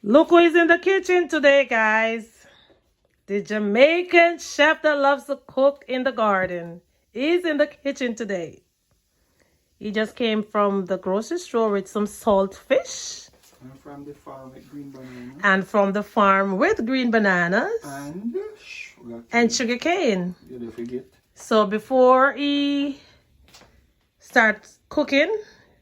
Look who is in the kitchen today, guys. The Jamaican chef that loves to cook in the garden is in the kitchen today. He just came from the grocery store with some salt fish. And from the farm with green bananas. And from the farm with green bananas. And sugar cane. And sugar cane. You don't forget. So before he starts cooking,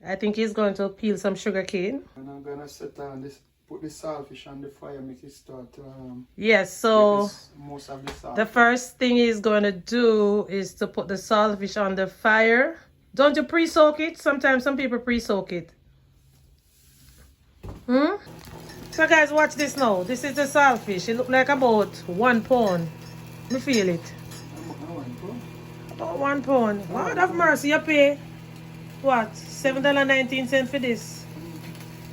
I think he's going to peel some sugar cane. And I'm gonna set on this, put the saltfish on the fire, make it start to yes, so most of the salt. The first thing he's going to do is to put the saltfish on the fire. Don't you pre-soak it? Sometimes some people pre-soak it. So guys, watch this now. This is the saltfish. It looks like about 1 pound. Let me feel it. About 1 pound. Lord have mercy, you pay what? $7.19 for this.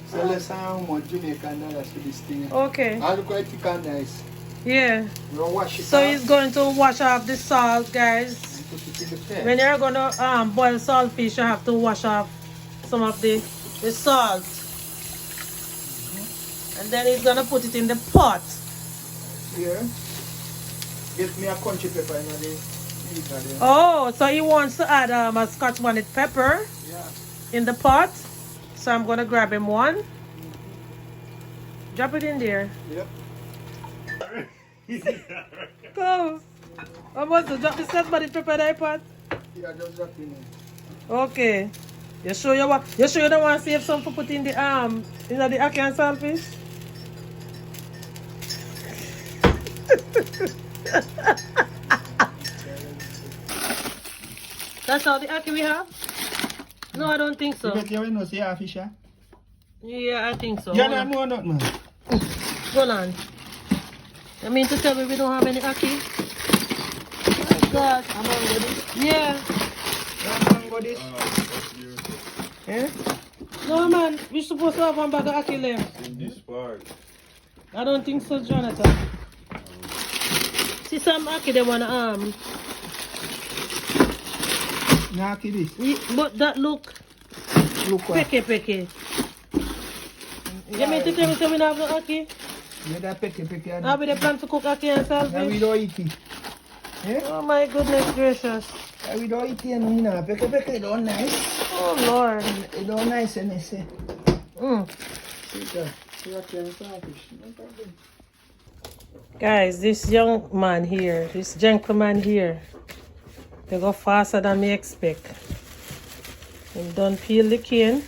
So let's have how much Jamaican dollars for this thing. Okay. I look quite thick and nice. Yeah. We'll wash it So off. he's going to wash off the salt, guys. Put it in the pan. When you're gonna boil saltfish, you have to wash off some of the salt. And then he's gonna put it in the pot. Here. Get me a country pepper in the freezer. Oh, so he wants to add a Scotch bonnet pepper in the pot. So I'm gonna grab him one. Drop it in there. Yep. Go. I must drop the Scotch bonnet pepper in the pot. Yeah, just drop it in. Okay. You sure you don't want to save some for put in the the ackee and saltfish? That's all the ackee we have? No, I don't think so. You know, see a fish, yeah? Yeah, I think so. Yeah, no, not man. Go on. I mean to tell me we don't have any ackee? My God. I'm on this. Yeah. I'm on this. Eh? No man, we're supposed to have one bag of ackee left. In this part. I don't think so, Jonathan. See some ackee they wanna Nah, this. but that look what? pecky. You mean to tell me so we don't have no ackee? Yeah, that pecky. Are we the plan to cook ackee and Yeah, we saltfish? don't eat it. Yeah? Oh my goodness gracious. Yeah, we don't eat it, you know. Pecky, it don't nice. Oh Lord. It don't nice, and they say. See that? See that and saltfish. No problem. Guys, this young man here, this gentleman here, they go faster than me expect. He done peel the cane.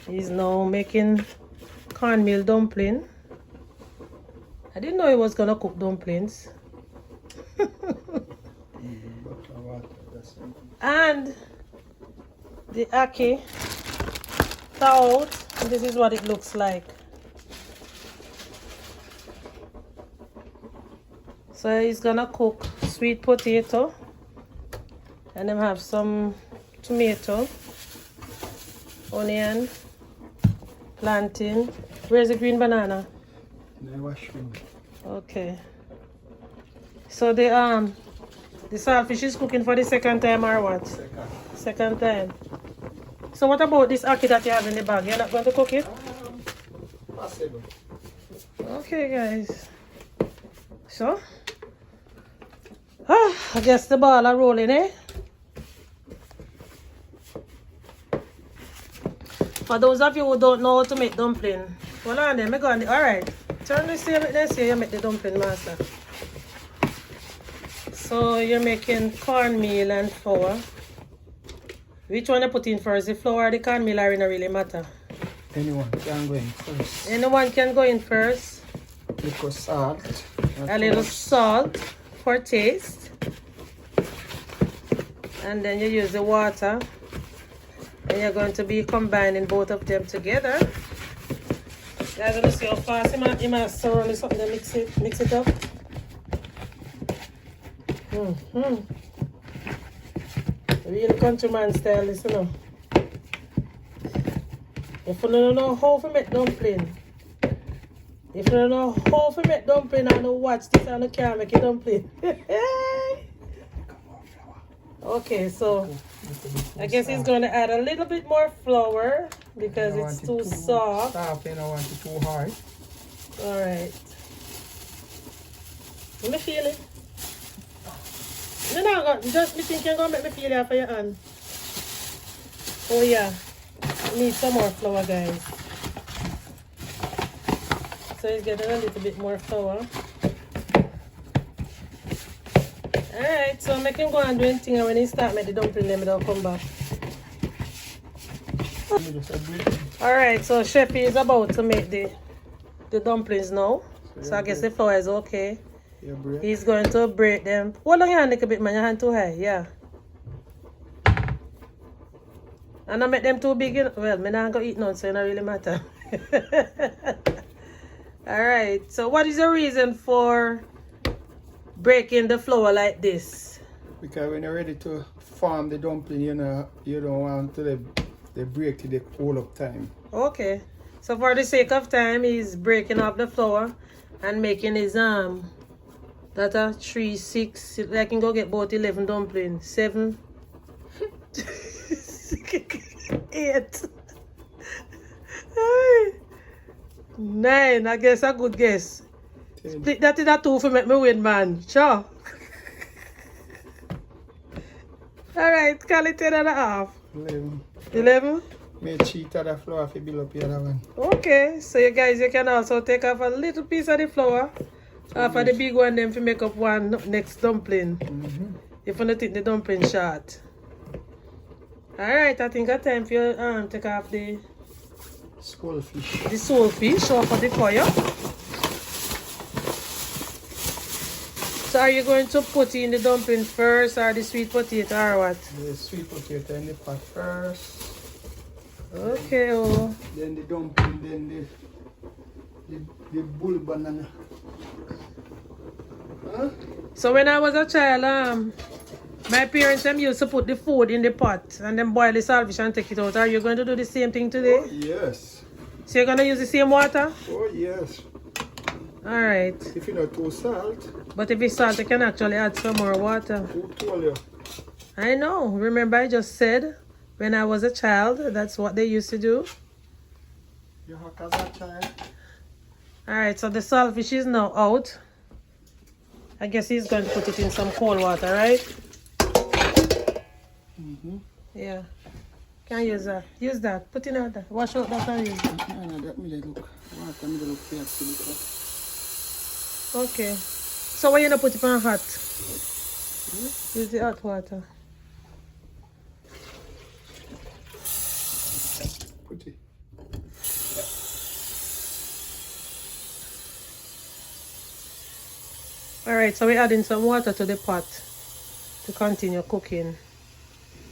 He's now making cornmeal dumpling. I didn't know he was gonna cook dumplings. And the ackee thawed. This is what it looks like. So he's gonna cook sweet potato, and then have some tomato, onion, plantain. Where's the green banana? Okay. So the saltfish is cooking for the second time or what? Second time. So what about this ackee that you have in the bag? You're not going to cook it? Possible. Okay, guys. So, I guess the ball are rolling, eh? For those of you who don't know how to make dumpling, hold on then, alright. Turn this here, let's see you make the dumpling master. So you're making cornmeal and flour. Which one you put in first, the flour or the cornmeal, or it don't really matter? Anyone can go in first. Anyone can go in first. Little salt. A little salt for taste. And then you use the water. And you're going to be combining both of them together. You're going to see how fast you might surround something to mix it up. Real countryman style, listen up. If you don't know how to make dumpling, if you don't know how to make dumpling and you watch this and you can't make a dumpling. Okay, so I guess he's going to add a little bit more flour because it's too soft. Soft, and I want it too hard. All right. Let me feel it. No, just me think you're going to make me feel it for your hand. Oh, yeah. Need some more flour, guys. So he's getting a little bit more flour. Alright, so make him go and do anything, and when he start make the dumpling, then they'll come back. Alright, so Chefy is about to make the dumplings now. So I guess the flour is okay. He's going to break them. Hold on your hand a little bit, man. Your hand too high, yeah. And I make them too big. Well, I'm not going to eat none, so it don't really matter. Alright, so what is the reason for breaking the flour like this? Because when you're ready to form the dumpling, you know, you don't want to they break to the whole of time. Okay. So for the sake of time, he's breaking up the flour and making his that are 3, 6. I can go get about 11 dumplings. 7, 8, 9. I guess a good guess. 10. Split that in a 2 for make me win, man. Sure. Alright, call it 10.5. 11. 11? May cheat of the flour if you build up the other one. Okay, so you guys, you can also take off a little piece of the flour off of the big one, then to make up one next dumpling. If you don't think the dumpling short. Alright, I think it's time for you to take off the Skull fish. the soul fish off of the fire. So are you going to put in the dumpling first or the sweet potato or what? The sweet potato in the pot first. Okay, oh. Then the dumpling, then the bull banana. Huh? So when I was a child, my parents used to put the food in the pot and then boil the saltfish and take it out. Are you going to do the same thing today? Oh, yes. So you're going to use the same water? Oh, yes. Alright. If you not too salt. But if it's salt, you can actually add some more water. Who told you? I know. Remember I just said when I was a child, that's what they used to do. You have a child. Alright, so the saltfish is now out. I guess he's going to put it in some cold water, right? Yeah. Can use that. Use that. Put in that. Wash out that and use that. No, that me look. Water me look here. Okay. So why you not put it on hot? Use the hot water. Put it. Alright, so we're adding some water to the pot to continue cooking.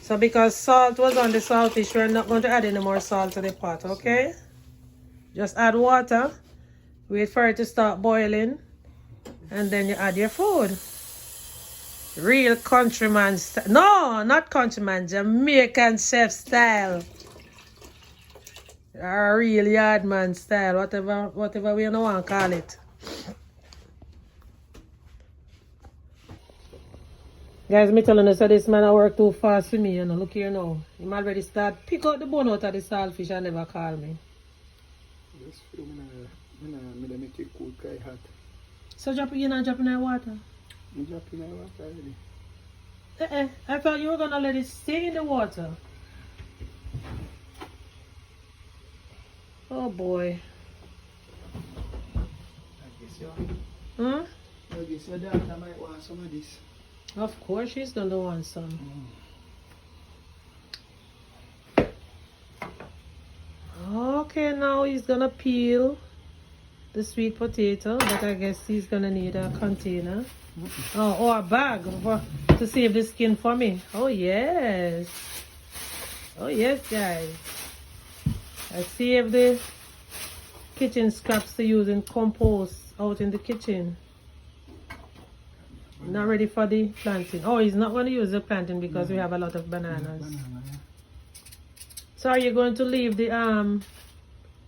So because salt was on the saltfish, we're not going to add any more salt to the pot, okay? Just add water, wait for it to start boiling, and then you add your food. Real countryman style. No, not countryman, Jamaican chef style. Or real yardman style, whatever we don't want to call it. Guys, me telling you, so this man I work too fast for me, you know. Look here now. He already start pick out the bone out of the saltfish and never call me. Just feel me make it cool, quite hot. So you're not dropping that water? I'm dropping that water already. I thought you were gonna let it stay in the water. Oh boy. I guess you I guess your daughter might want some of this. Of course she's gonna want some. Okay, now he's gonna peel the sweet potato, but I guess he's gonna need a container. Or a bag to save the skin for me. Oh yes. Oh yes, guys. I saved the kitchen scraps to use in compost out in the kitchen. Not ready for the planting. Oh, he's not going to use the planting because we have a lot of bananas. So are you going to leave the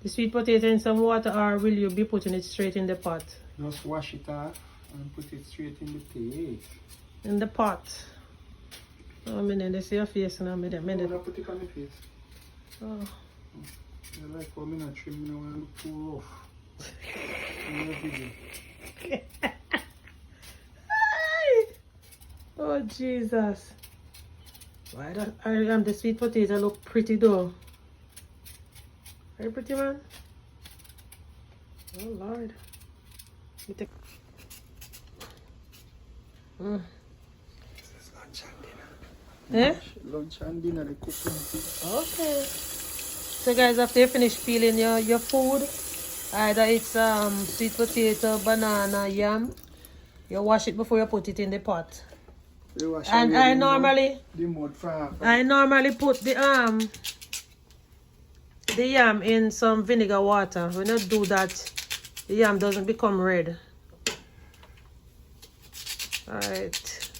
sweet potato in some water, or will you be putting it straight in the pot? Just wash it off and put it straight in the plate. In the pot. Oh, me then they see your face now. Me No, then. don't put it on the face. Oh. You like how me not trim, you know, and look too rough. In your video. Oh, Jesus. Why don't the sweet potato look pretty though? Very pretty, man. Oh, Lord. Let me take... This is lunch and dinner. Eh? Lunch and dinner, the cooking. Okay. So guys, after you finish peeling your food, either it's sweet potato, banana, yam, you wash it before you put it in the pot. And I normally put the yam in some vinegar water. When you do that, the yam doesn't become red. Alright.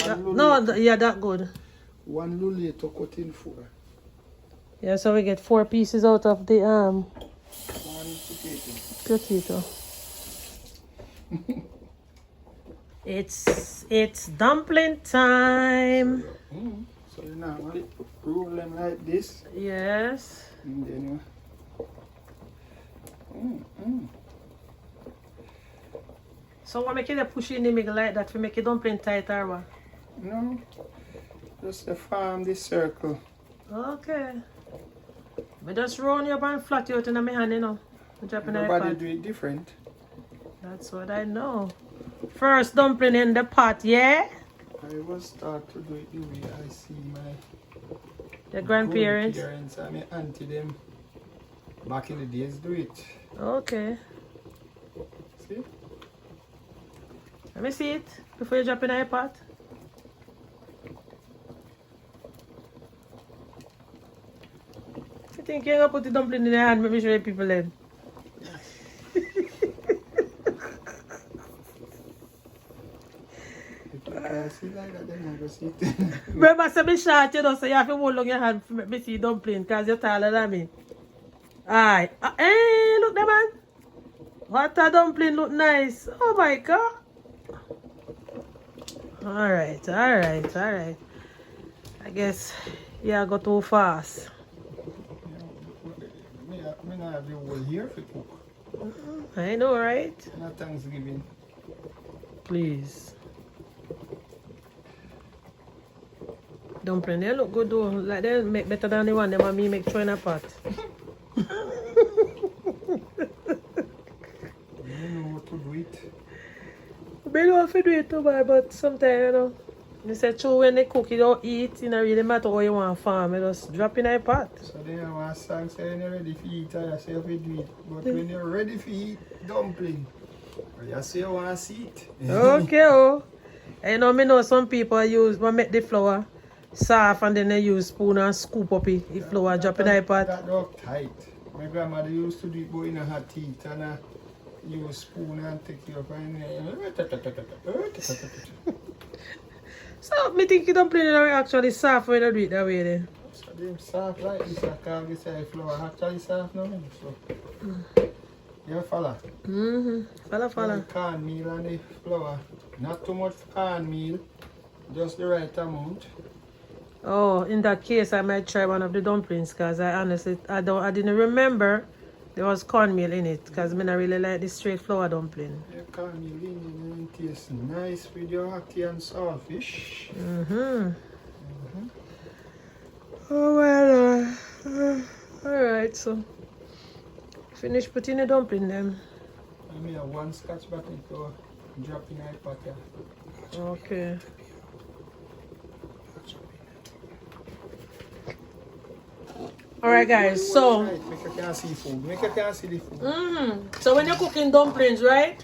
Yeah, that good. 1 lule to cut in 4. Yeah, so we get 4 pieces out of the 1 potato. It's dumpling time. So you normally roll them like this. Yes. And then So what make you push in the middle like that to make it dumpling tight or what? no, just form this circle. Okay. But just roll you up and flat you out in my hand, you know. Nobody do it different. That's what I know. First dumpling in the pot, yeah? I will start to do it the way I see my grandparents and my auntie them back in the days do it. Okay. See? Let me see it before you drop in the pot. I think you're gonna put the dumpling in your hand, maybe show the people then. See like that, then I go see it. Remember, say me short, you know, so you have to hold on your hand to make me see dumpling because you're taller than me. Aye. Hey, look there, man. What a dumpling look nice. Oh my God. Alright. I guess yeah, go too fast. Me not have the whole here for cook. I know, right? Not Thanksgiving. Please. Dumpling, they look good though. Like they make better than the one them and me make throw in a pot. You know how to do it. I know how to do it too, but sometimes, you know, they say true when they cook, you don't eat. It don't really matter how you want to farm. You just drop in a pot. So then you want song say you're ready for eat and you say you do it. But when you're ready for eat dumpling, you say you want to see it. Okay, oh. And you know some people make the flour soft and then they use spoon and scoop up the flour, drop in the pot. That look tight. My grandmother used to do it but in her teeth and use spoon and take it up and So, me think you dumpling are actually soft when you do it that way then. so them soft like this, I can't get say flour actually soft now. So you follow? Follow. Cornmeal and the flour. Not too much cornmeal, just the right amount. Oh, in that case, I might try one of the dumplings because I honestly, I didn't remember there was cornmeal in it because I really like the straight flour dumpling. Yeah, cornmeal in it tastes nice with your hockey and saltfish. Oh, well, alright, so finish putting the dumpling then. I mean, 1 scotch bottle to drop in a pot. Okay. Alright guys, so make you can see food. Make you can see the food. so when you're cooking dumplings, right,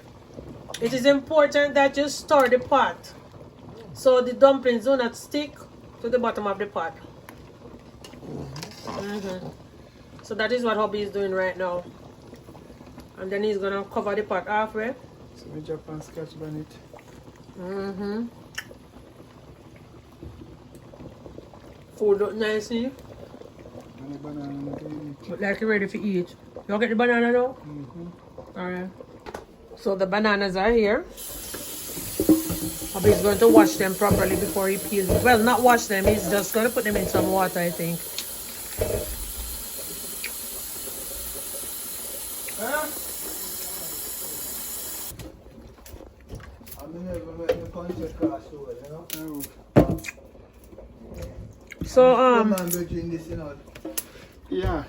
it is important that you stir the pot so the dumplings do not stick to the bottom of the pot. So that is what hubby is doing right now, and then he's gonna cover the pot halfway. So we drop and scotch bonnet. Food look nicely. And the banana Look like you're ready to eat. You get the banana now? Alright. So the bananas are here. He's going to wash them properly before he peels them. Well, not wash them. He's just going to put them in some water, I think. Huh? So, Yeah.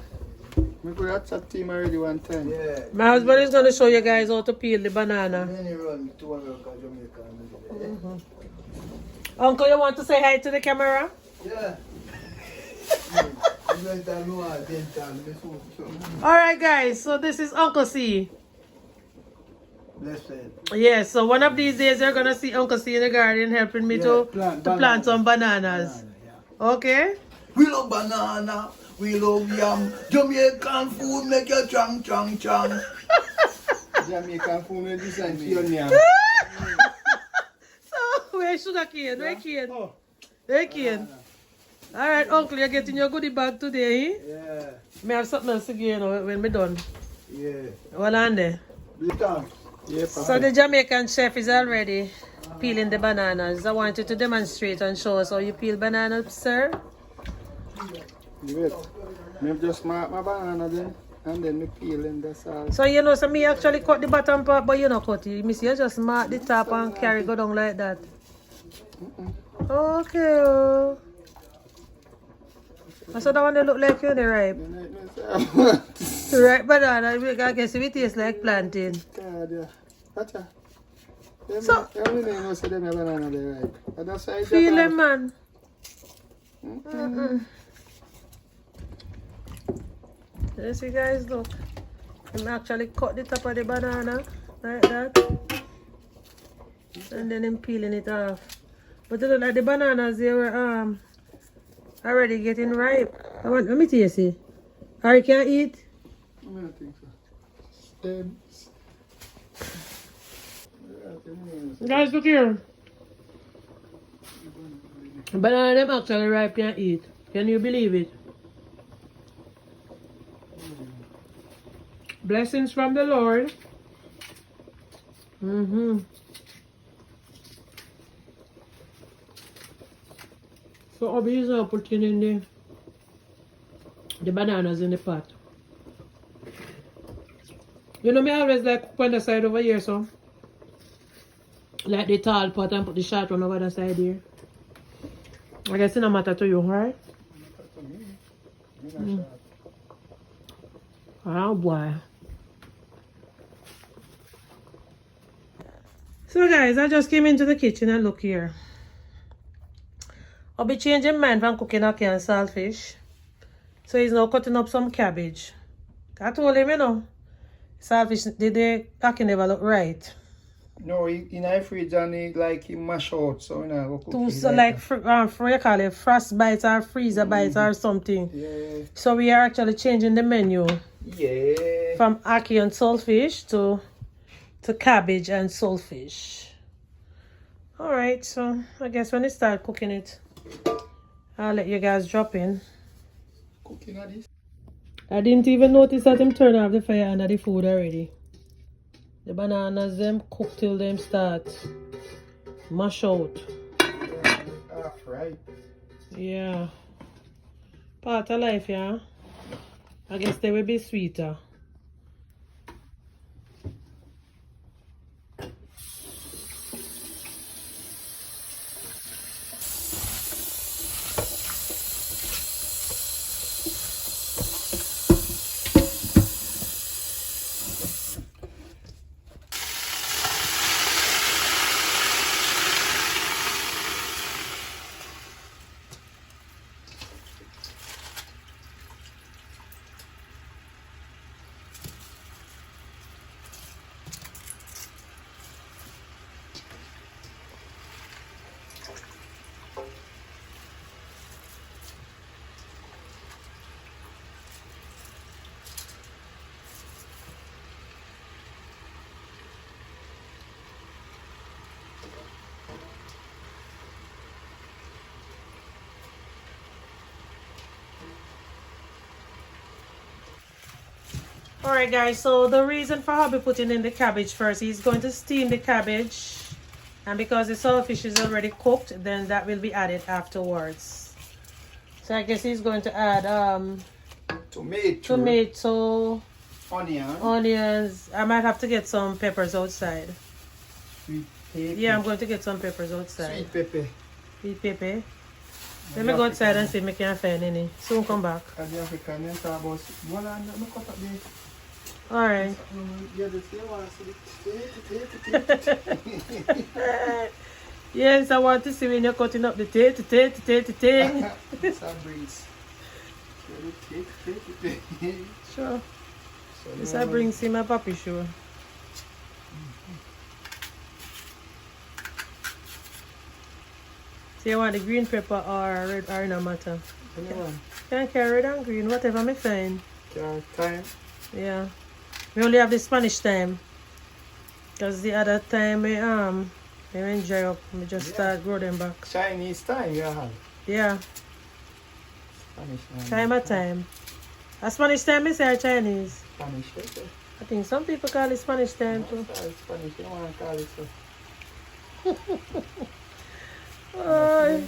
We could have chat team already one time. Yeah. my husband is going to show you guys how to peel the banana. Many run to America, Jamaica. Uncle, you want to say hi to the camera? Yeah. Alright, guys. So, this is Uncle C. Listen. Yeah, so one of these days you're going to see Uncle C in the garden helping me to plant some bananas. Okay? We love banana. We love yam. Jamaican food make you chang chang chang. Jamaican food may design for your name. So, where's sugar cane? Where cane? Oh. Where cane? Alright, Uncle, you're getting your goodie bag today, eh? Yeah. May I have something else again when we're done? Yeah. Well, on there. Blitan. Yeah, So the Jamaican chef is already peeling the bananas. I want you to demonstrate and show us how you peel bananas, sir. Wait. Me just mark my banana then, and then me peel and that's all. So you know, so me actually cut the bottom part, but you not cut it. Me see you just mark the top and carry go down like that. Okay. Oh. So that one they look like you the ripe. Ripe banana, I guess it tastes like plantain. God, yeah. Gotcha. So- You only know say them have banana there, right? And that's why I Feel drop them, off. man. Yes, you guys look. I'm actually cut the top of the banana like that, and then I'm peeling it off. But it look like the bananas they were already getting ripe. Let me taste it. Or you can eat. I don't think so. Guys, look here. Banana them actually ripe can eat. Can you believe it? Blessings from the Lord. So Obi is now putting in the bananas in the pot. You know me always like cook on the side over here, so like the tall pot and put the short one over the side here. I guess it no matter to you, right? Oh boy. So guys, I just came into the kitchen and look here. I'll be changing mine from cooking a can saltfish. So he's now cutting up some cabbage. I told him, you know, saltfish, the can never look right. No, in a fridge and he like he mash out, so you know go cook it So like, what you call it, frost bites or freezer bites or something. Yeah. So we are actually changing the menu Yeah. from ackee and saltfish to cabbage and saltfish. Alright, so I guess when I start cooking it, I'll let you guys drop in. Cooking at this. I didn't even notice that him turn off the fire under the food already. The bananas them cook till them start mash out. Half right. Yeah. Part of life, yeah. I guess they will be sweeter. Alright guys, so the reason for hubby putting in the cabbage first, he's going to steam the cabbage And because the saltfish is already cooked, then that will be added afterwards. So I guess he's going to add tomato, onions. I might have to get some peppers outside. Sweet pepper. Yeah, I'm going to get some peppers outside. Sweet pepper. Sweet pepper. Let me go outside and see if I can find any. Soon come back. Alright. Yes, I want to see when you're cutting up the thing. It's a breeze. Sure. This I bring see my papi sure. So you want the green pepper or red or no matter? Anyone? Can carry red and green, whatever me find. Time? Yeah. We only have the Spanish time. Because the other time we enjoy up. We just start grow them back. Chinese time you have? Yeah. Spanish time. Time at time. A Spanish time is or Chinese? Spanish, okay. I think some people call it Spanish time too. Spanish, you don't want to call it so. Oh,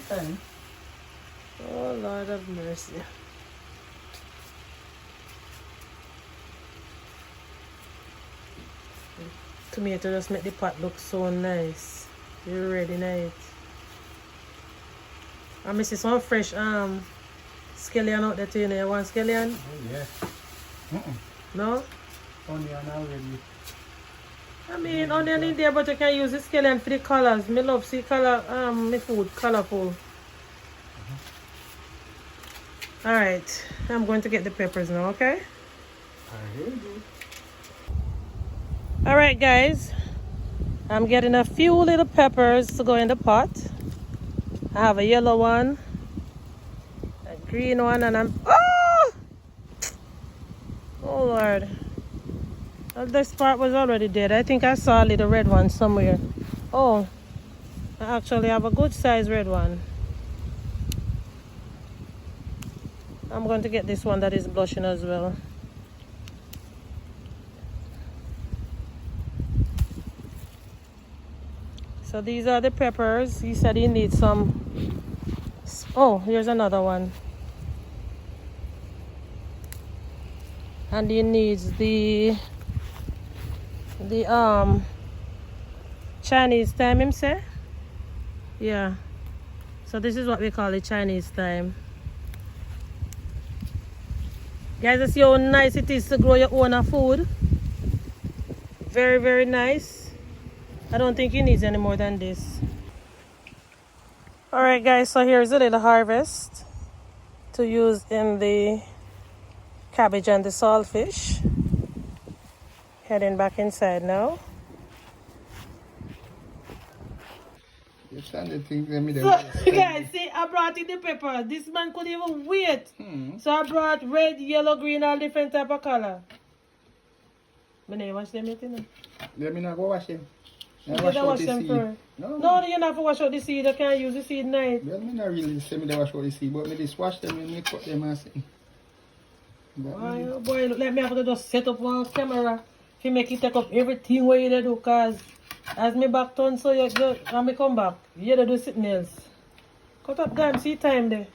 oh Lord of mercy. Tomato just make the pot look so nice. You're ready nice. I miss some fresh scallion out there too. You know, you want scallion? Oh yeah. No? Onion already. I mean onion in there, but you can use the scallion for the colors. Me love see color my food colorful. Alright. I'm going to get the peppers now, okay? Alright guys. I'm getting a few little peppers to go in the pot. I have a yellow one, a green one, and oh Lord. Well, this part was already dead. I think I saw a little red one somewhere. Oh, I actually have a good size red one. I'm going to get this one that is blushing as well. So these are the peppers. He said he needs some. Oh, here's another one. And he needs the Chinese thyme, him say? Yeah. So this is what we call the Chinese thyme. Guys, you see how nice it is to grow your own food. Very, very nice. I don't think he needs any more than this. Alright guys, so here's a little harvest to use in the cabbage and the saltfish. Heading back inside now. You stand the thing, let me So, guys, see, I brought in the pepper. This man couldn't even wait. So I brought red, yellow, green, all different type of color. But now you wash them yet, you know? Let me not go wash them. You gotta wash them first. No, you not to wash out the seed. You can't use the seed night. Well, me not really say me to wash out the seed, but me just wash them and me cut them and see. Oh, boy, look like me have to just set up one camera to make it take up everything what you do, cause as me back turn so you go and me come back, you do something else. Cut up time, see time there.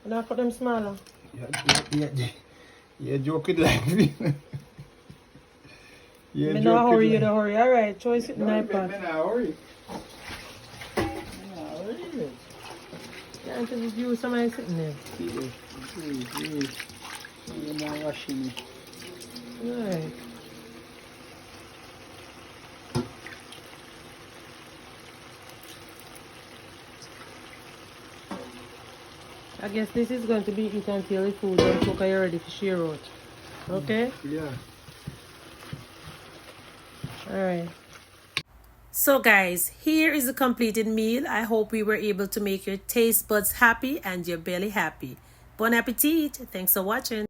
And I cut them smaller. You're joking like me. Me no hurry, you don't hurry. Alright, choice it in the iPad. Me not hurry. Can't just use somebody sitting there. Please. You're not washing me. Alright. I guess this is going to be eaten until the food don't cook and you're ready to share out. Okay? Yeah. Alright. So guys, here is the completed meal. I hope we were able to make your taste buds happy and your belly happy. Bon appetit! Thanks for watching.